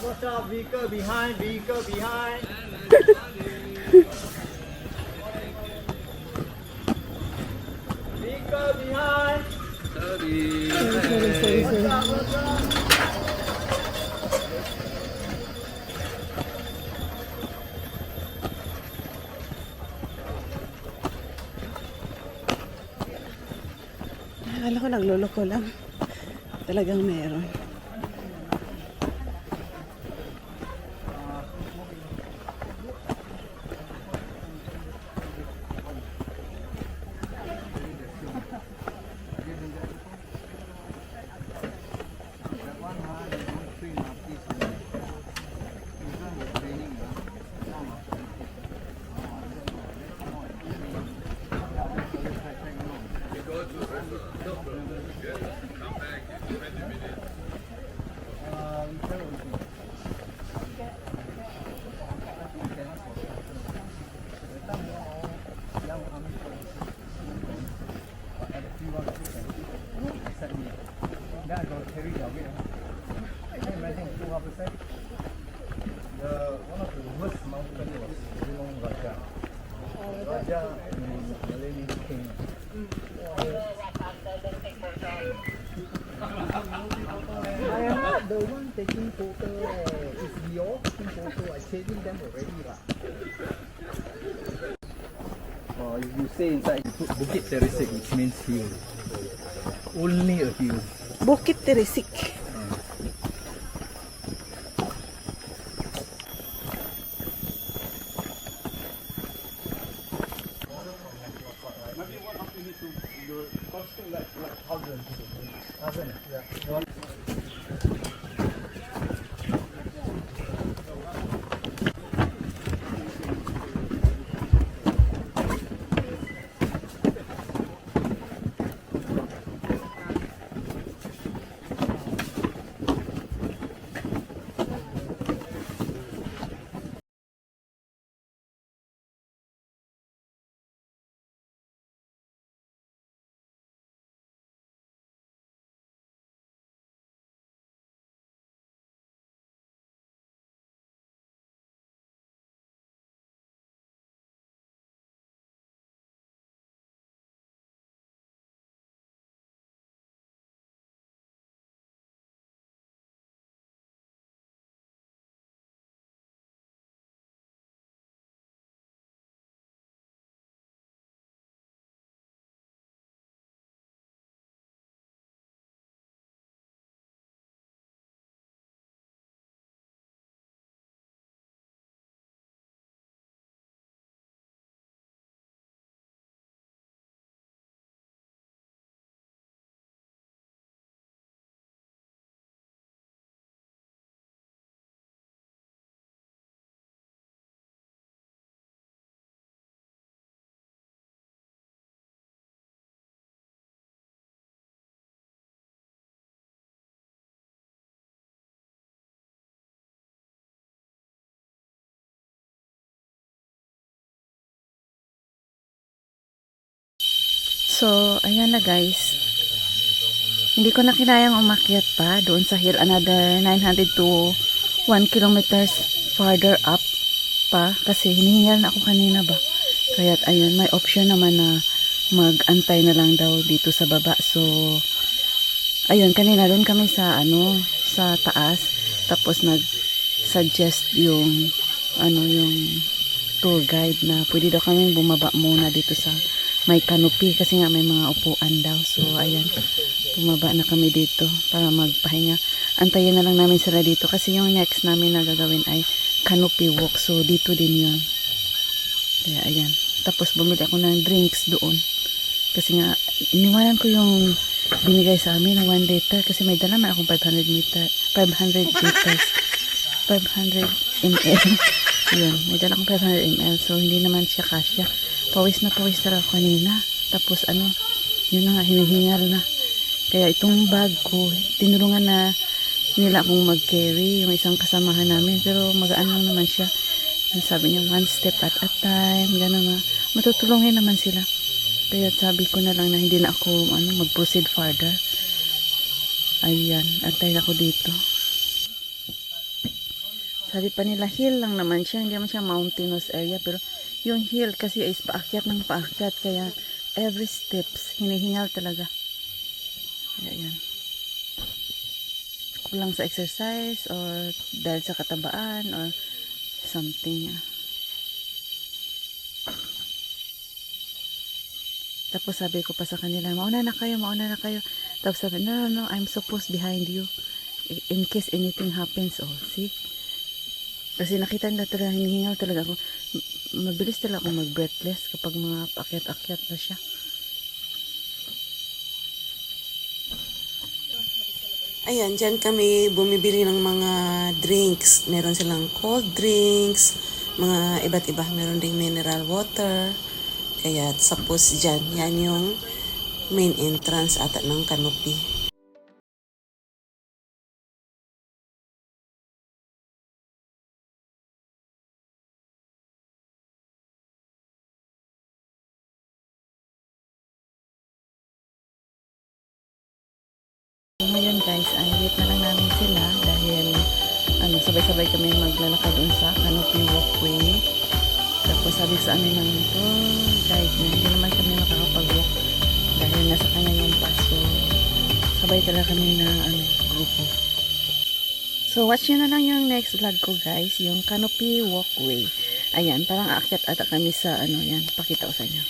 Watch out, vehicle behind, vehicle behind. Vehicle behind. Sorry. Akala ko nagluloko lang. Talagang meron. One of the worst mountain was Gunung Raja. Raja in Malay means king. I am not the one taking photo. It's your taking photo. I changing them already lah. If you say inside, you put Bukit Teresik, which means hill. Only a hill. Bukit Teresik. So, ayan na guys. Hindi ko na kinayang umakyat pa doon sa hill. Another 900 to 1 kilometers farther up pa. Kasi hinihingal na ako kanina ba. Kaya't ayun, may option naman na mag-antay na lang daw dito sa baba. So, ayun, kanina doon kami sa sa taas. Tapos nag-suggest yung yung tour guide na pwede daw kami bumaba muna dito sa may canopy kasi nga may mga upuan daw. So ayan, bumaba na kami dito para magpahinga. Antayin na lang namin sila dito kasi yung next namin na gagawin ay canopy walk. So dito din yun. Kaya ayan, tapos bumili ako ng drinks doon kasi nga iniwanan ko yung binigay sa amin na 1 liter kasi may dala man akong 500 liters 500 ml. Yun, may dala akong 500 ml. So hindi naman siya kasya. Pawis na pawis talaga kanina. Tapos yun na nga, hinihingal na. Kaya itong bag ko, tinulungan na nila akong mag-carry, yung isang kasamahan namin. Pero magaan lang naman siya. Sabi niya, one step at a time, gano'n na. Matutulungin naman sila. Kaya sabi ko na lang na hindi na ako mag-proceed further. Ayan, antay ako dito. Sabi pa nila, hill lang naman siya. Hindi naman siya mountainous area. Pero yung hill kasi is paakyat ng paakyat. Kaya every steps, hinihingal talaga. Ayan. Kulang sa exercise or dahil sa katabaan or something. Tapos sabi ko pa sa kanila, mauna na kayo, mauna na kayo. Tapos sabi, no, I'm supposed behind you. In case anything happens, oh, see? Kasi nakita nila talaga, hinihingal talaga ako. Mabilis talaga ako mag-breathless kapag mga paakyat-akyat na siya. Ayan, dyan kami bumibili ng mga drinks. Meron silang cold drinks, mga iba't iba. Meron ding mineral water. Kaya suppose dyan, yan yung main entrance ata ng canopy. Ngayon guys, wait na lang namin sila dahil sabay-sabay kami maglalakad dun sa canopy walkway. Tapos sabi sa amin ng guide na hindi naman kami makakapag-walk dahil nasa kanya yung paso. Sabay talaga kami na grupo. So watch nyo na lang yung next vlog ko guys, yung canopy walkway. Ayan, parang aakyat ata kami sa yan, pakita ko sa inyo.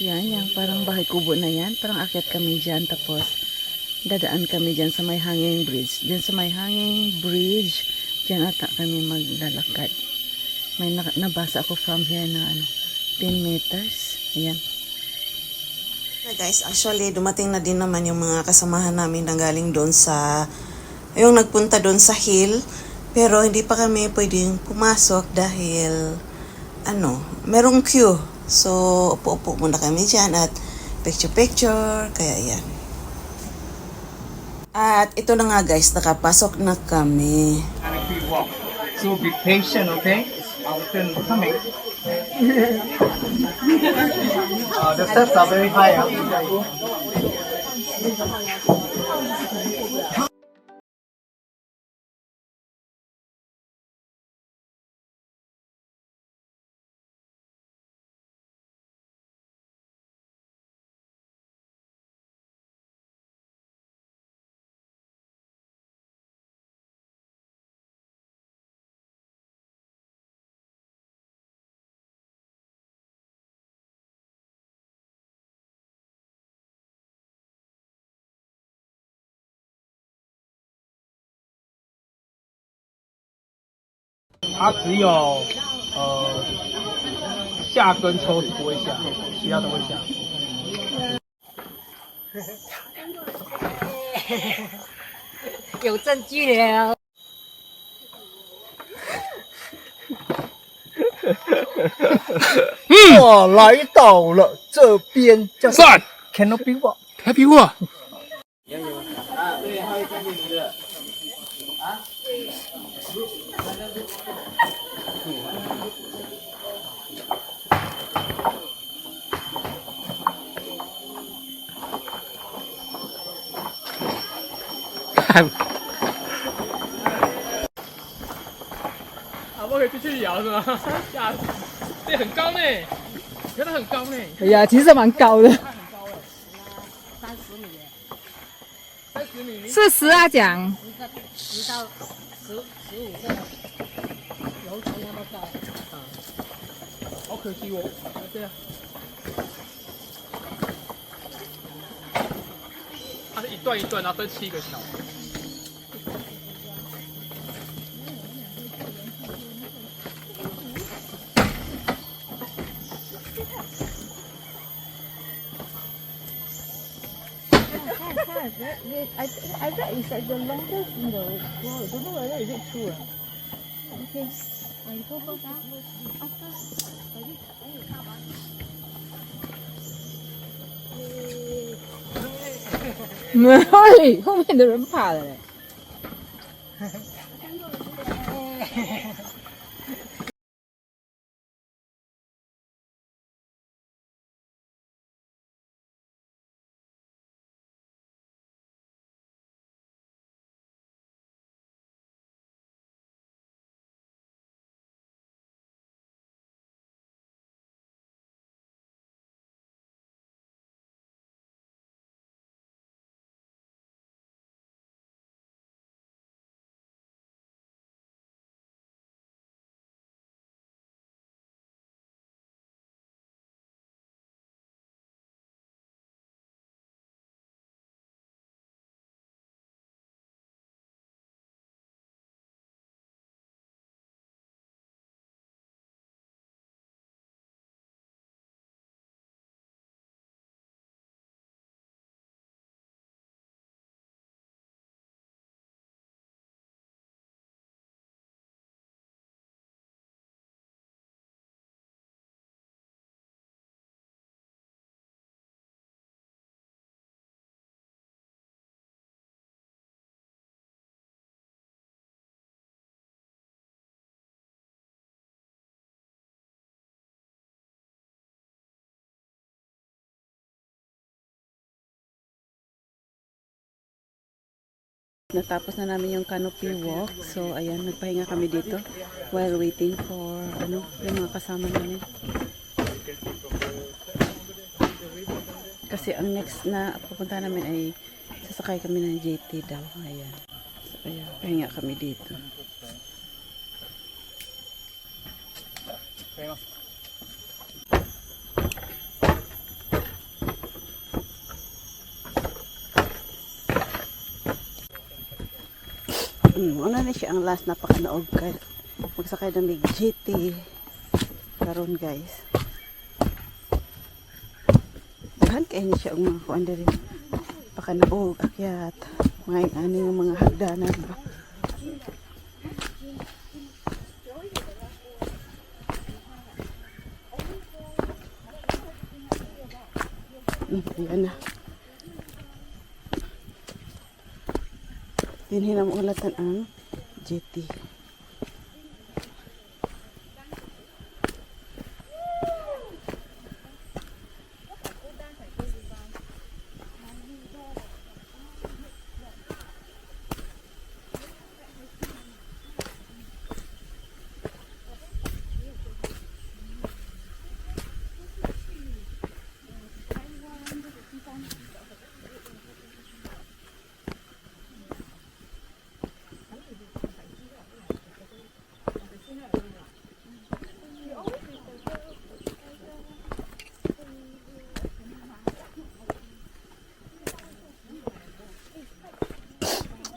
Yan, parang bahay kubo na yan. Parang akyat kami dyan. Tapos, dadaan kami dyan sa may hanging bridge. Dyan sa may hanging bridge, dyan ata kami maglalakad. May nabasa ako from here na 10 meters. Ayan. Na guys, actually, dumating na din naman yung mga kasamahan namin na galing doon sa, yung nagpunta doon sa hill. Pero, hindi pa kami pwedeng pumasok dahil, merong queue. So, upo-upo muna kami dyan at picture-picture. Kaya yan. At ito na nga guys, nakapasok na kami. So be patient, okay? Our turn coming. The steps are very high.它只有下跟抽是不会下，其他都会下。有证据了。我来到了这边，叫算 Canopy Walk。 Happy Walk。 对，还有这里的看，啊，我可以继续摇是吗？吓死！这很高呢，真的很高呢。哎呀，其实蛮高的， 30米，是10啊讲。好可惜哦。对啊，它是一段一段，然后分7个桥。I bet it's like the longest in the world. I don't know whether is it true. Okay. I go first. After. 喂，后面的人怕了嘞。Natapos na namin yung canopy walk. So, ayan, nagpahinga kami dito while waiting for, yung mga kasama namin. Kasi ang next na pupunta namin ay sasakay kami ng JT daw. Ayan. So, ayan, pahinga kami dito. Ano na siya ang last na pakanaog kay magsakay ng big GT karon guys. Daghan kay ni siya ang mga kuan diri pakanaog akyat mga ani ng mga hagdanan ba. Ayan na. Dinhi na mo ulatan ang JT.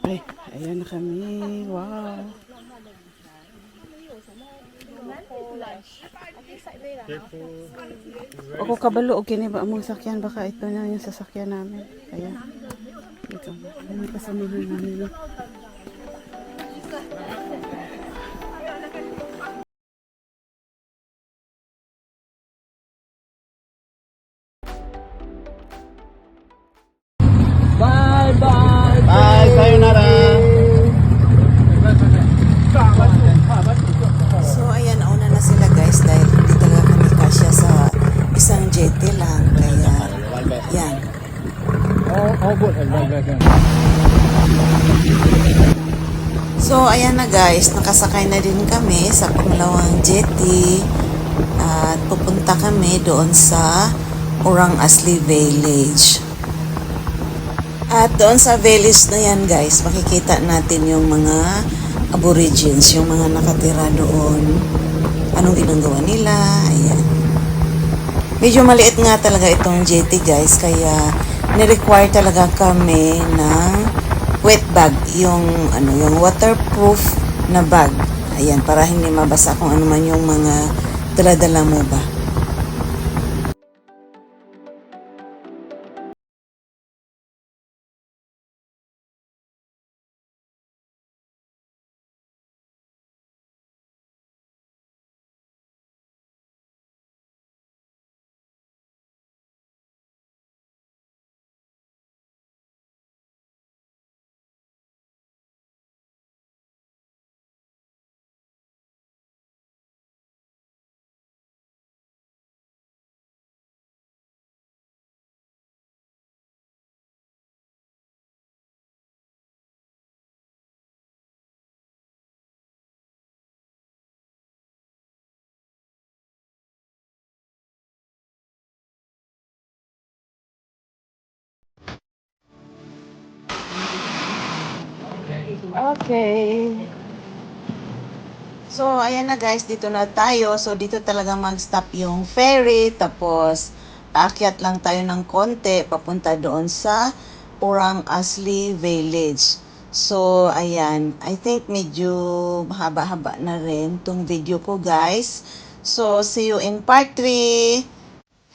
Ay, ayan na kami. Wow. Ako kabalo, okay na ba among sakyan? Baka ito na yung sasakyan namin. Ayan. Ito. Ayan, kasamahan namin. Bye, sayonara. So, ayan, nauna na sila guys dahil hindi talaga kami kasya sa isang jete lang. Kaya, yan. So, ayan na guys, nakasakay na din kami sa pangalawang jetty at pupunta kami doon sa Orang Asli Village. At doon sa village na yan guys, makikita natin yung mga aborigines, yung mga nakatira doon. Anong ginagawa nila, ayan. Medyo maliit nga talaga itong jetty guys, kaya ni-require talaga kami ng wet bag, yung waterproof na bag. Ayan, para hindi mabasa kung ano man yung mga dala-dala mo ba. Okay. So, ayan na guys, dito na tayo. So, dito talaga mag-stop yung ferry. Tapos, aakyat lang tayo ng konti papunta doon sa Orang Asli Village. So, ayan. I think medyo mahaba-haba na rin tong video ko guys. So, see you in part 3.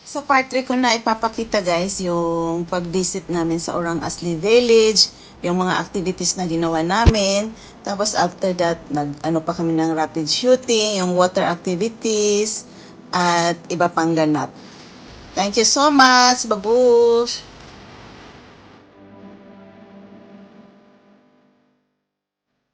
Sa part 3 ko na ipapakita guys yung pag-visit namin sa Orang Asli Village, yung mga activities na ginawa namin. Tapos after that, nag-ano pa kami ng rapid shooting, yung water activities, at iba pang ganap. Thank you so much, babush!